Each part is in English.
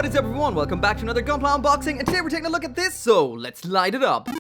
What is up, everyone? Welcome back to another gunpla unboxing, and today we're taking a look at this, so let's light it up.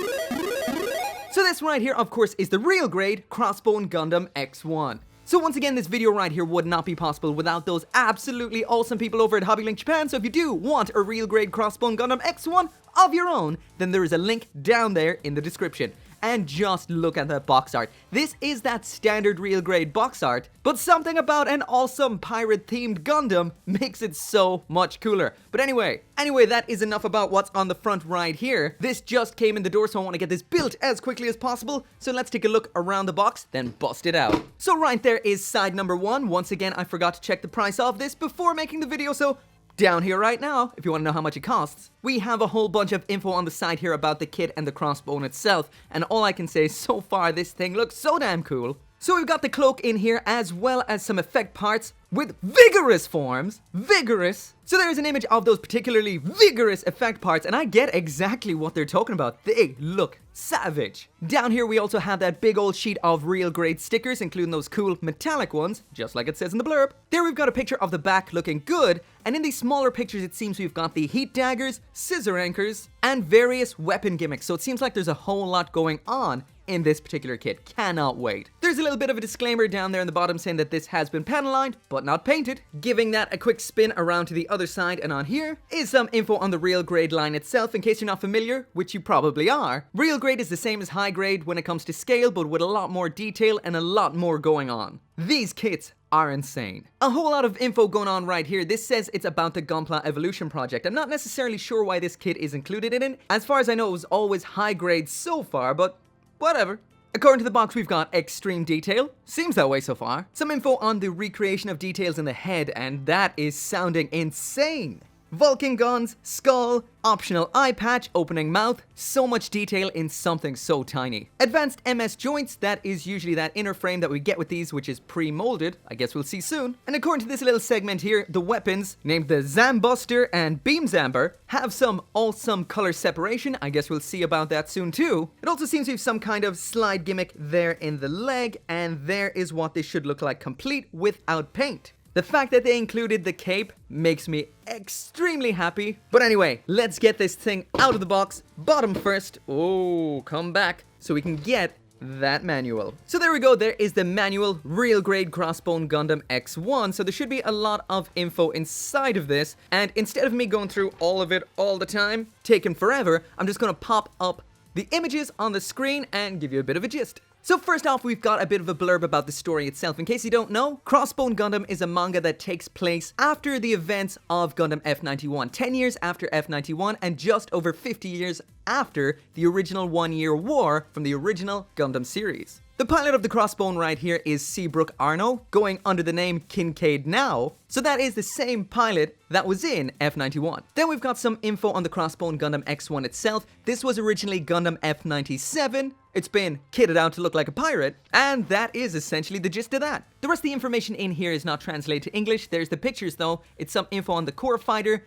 So this right here, of course, is the real grade Crossbone Gundam X1. So once again, this video right here would not be possible without those absolutely awesome people over at Hobbylink Japan. So if you do want a real grade Crossbone Gundam X1 of your own, then there is a link down there in the description. And just look at that box art. This is that standard real grade box art, but something about an awesome pirate themed Gundam makes it so much cooler. But anyway, that is enough about what's on the front right here. This just came in the door, so I want to get this built as quickly as possible. So let's take a look around the box, then bust it out. So right there is side number one. Once again, I forgot to check the price of this before making the video, so down here right now, if you want to know how much it costs. We have a whole bunch of info on the side here about the kit and the crossbone itself, and all I can say is so far this thing looks so damn cool. So we've got the cloak in here as well as some effect parts with vigorous forms. Vigorous. So there's an image of those particularly vigorous effect parts, and I get exactly what they're talking about. They look savage. Down here we also have that big old sheet of real grade stickers, including those cool metallic ones, just like it says in the blurb. There we've got a picture of the back looking good, and in these smaller pictures it seems we've got the heat daggers, scissor anchors, and various weapon gimmicks. So it seems like there's a whole lot going on in this particular kit. Cannot wait. There's a little bit of a disclaimer down there in the bottom saying that this has been panel lined, but not painted. Giving that a quick spin around to the other side, and on here is some info on the real grade line itself, in case you're not familiar, which you probably are. Real grade is the same as high grade when it comes to scale, but with a lot more detail and a lot more going on. These kits are insane. A whole lot of info going on right here. This says it's about the Gunpla Evolution project. I'm not necessarily sure why this kit is included in it. As far as I know, it was always high grade so far, but whatever. According to the box, we've got extreme detail. Seems that way so far. Some info on the recreation of details in the head, and that is sounding insane. Vulcan guns, skull, optional eye patch, opening mouth, so much detail in something so tiny. Advanced MS joints, that is usually that inner frame that we get with these, which is pre-molded. I guess we'll see soon. And according to this little segment here, the weapons, named the Zambuster and Beam Zamber, have some awesome color separation. I guess we'll see about that soon too. It also seems we have some kind of slide gimmick there in the leg, and there is what this should look like complete without paint. The fact that they included the cape makes me extremely happy. But anyway, let's get this thing out of the box. Bottom first. Oh, come back so we can get that manual. So there we go. There is the manual, real grade Crossbone Gundam X1. So there should be a lot of info inside of this. And instead of me going through all of it all the time, taking forever, I'm just going to pop up the images on the screen and give you a bit of a gist. So first off, we've got a bit of a blurb about the story itself. In case you don't know, Crossbone Gundam is a manga that takes place after the events of Gundam F91, 10 years after F91 and just over 50 years after the original 1-year war from the original Gundam series. The pilot of the Crossbone right here is Seabrook Arno, going under the name Kincaid now, so that is the same pilot that was in F91. Then we've got some info on the Crossbone Gundam X1 itself. This was originally Gundam F97. It's been kitted out to look like a pirate, and that is essentially the gist of that. The rest of the information in here is not translated to English. There's the pictures though. It's some info on the core fighter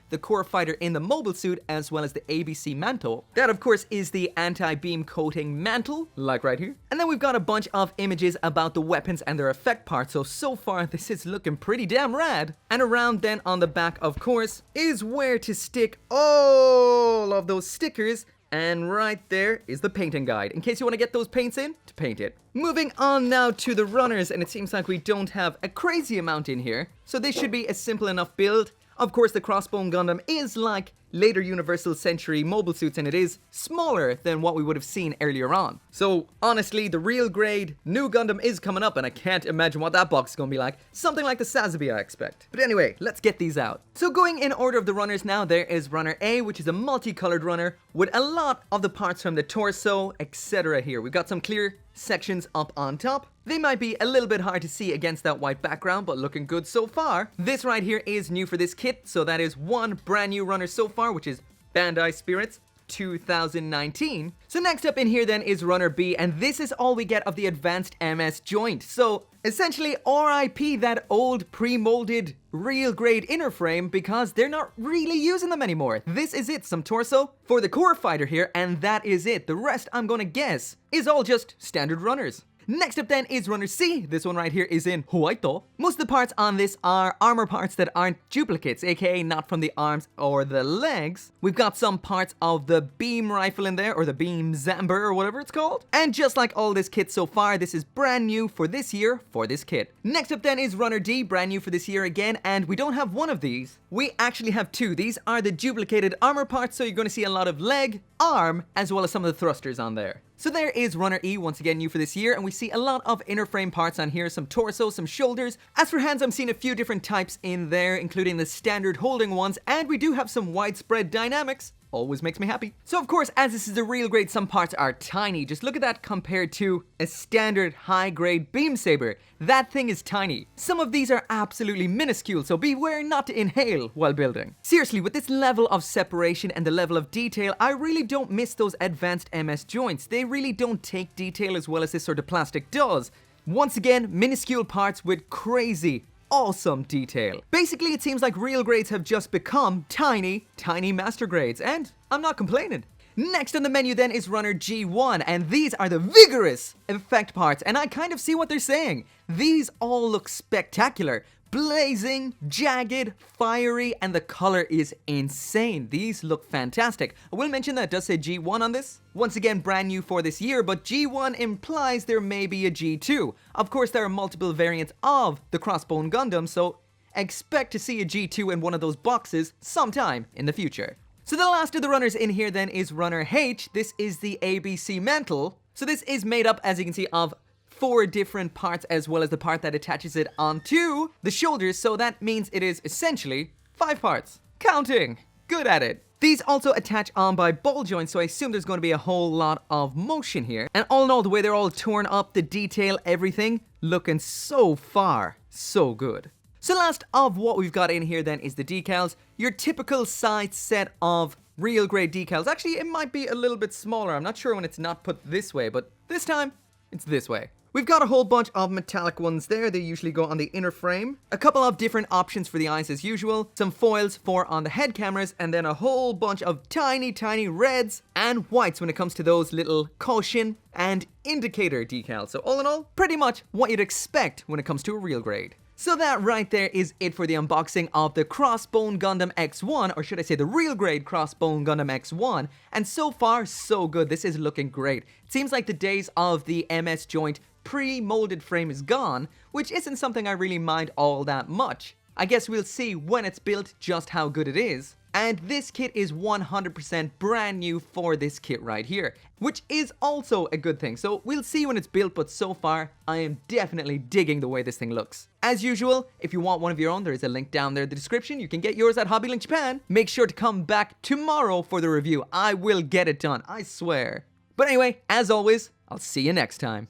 in the mobile suit, as well as the ABC mantle. That of course is the anti-beam coating mantle, like right here. And then we've got a bunch of images about the weapons and their effect parts, so far this is looking pretty damn rad. And around then on the back, of course, is where to stick all of those stickers. And right there is the painting guide, in case you want to get those paints in to paint it. Moving on now to the runners, and it seems like we don't have a crazy amount in here, so this should be a simple enough build. Of course, the Crossbone Gundam is like later Universal Century mobile suits, and it is smaller than what we would have seen earlier on. So honestly, the real grade new Gundam is coming up, and I can't imagine what that box is going to be like. Something like the Sazabi, I expect. But anyway, let's get these out. So going in order of the runners now, there is runner A, which is a multicolored runner with a lot of the parts from the torso, etc. here. We've got some clear sections up on top. They might be a little bit hard to see against that white background, but looking good so far. This right here is new for this kit, so that is one brand new runner so far, which is Bandai Spirits 2019. So next up in here then is runner B, and this is all we get of the advanced MS joint. So essentially RIP that old pre-molded real grade inner frame, because they're not really using them anymore. This is it, some torso for the core fighter here, and that is it. The rest, I'm gonna guess, is all just standard runners. Next up then is runner C. This one right here is in Hoito. Most of the parts on this are armor parts that aren't duplicates, aka not from the arms or the legs. We've got some parts of the beam rifle in there, or the beam zamber, or whatever it's called. And just like all this kit so far, this is brand new for this year for this kit. Next up then is runner D, brand new for this year again, and we don't have one of these. We actually have two. These are the duplicated armor parts, so you're going to see a lot of leg, arm, as well as some of the thrusters on there. So there is runner E, once again new for this year, and we see a lot of inner frame parts on here, some torso, some shoulders. As for hands, I'm seeing a few different types in there, including the standard holding ones, and we do have some widespread dynamics. Always makes me happy. So of course, as this is a real grade, some parts are tiny. Just look at that compared to a standard high grade beam saber. That thing is tiny. Some of these are absolutely minuscule, so beware not to inhale while building. Seriously, with this level of separation and the level of detail, I really don't miss those advanced MS joints. They really don't take detail as well as this sort of plastic does. Once again, minuscule parts with crazy, awesome detail. Basically, it seems like real grades have just become tiny master grades, and I'm not complaining. Next on the menu then is runner G1, and these are the vigorous effect parts, and I kind of see what they're saying. These all look spectacular. Blazing, jagged, fiery, and the color is insane. These look fantastic. I will mention that it does say G1 on this. Once again, brand new for this year, but G1 implies there may be a G2. Of course, there are multiple variants of the Crossbone Gundam, so expect to see a G2 in one of those boxes sometime in the future. So the last of the runners in here then is runner H. This is the ABC mantle. So this is made up, as you can see, of 4 different parts, as well as the part that attaches it onto the shoulders, so that means it is essentially 5 parts. Counting! Good at it! These also attach on by ball joints, so I assume there's going to be a whole lot of motion here. And all in all, the way they're all torn up, the detail, everything, looking so far, so good. So last of what we've got in here then is the decals. Your typical size set of real grade decals. Actually, it might be a little bit smaller. I'm not sure when it's not put this way, but this time, it's this way. We've got a whole bunch of metallic ones there. They usually go on the inner frame. A couple of different options for the eyes as usual. Some foils for on the head cameras, and then a whole bunch of tiny reds and whites when it comes to those little caution and indicator decals. So all in all, pretty much what you'd expect when it comes to a real grade. So that right there is it for the unboxing of the Crossbone Gundam X1, or should I say the real grade Crossbone Gundam X1, and so far so good. This is looking great. It seems like the days of the MS joint pre-molded frame is gone, which isn't something I really mind all that much. I guess we'll see when it's built just how good it is. And this kit is 100% brand new for this kit right here, which is also a good thing. So we'll see when it's built, but so far, I am definitely digging the way this thing looks. As usual, if you want one of your own, there is a link down there in the description. You can get yours at Hobbylink Japan. Make sure to come back tomorrow for the review. I will get it done, I swear. But anyway, as always, I'll see you next time.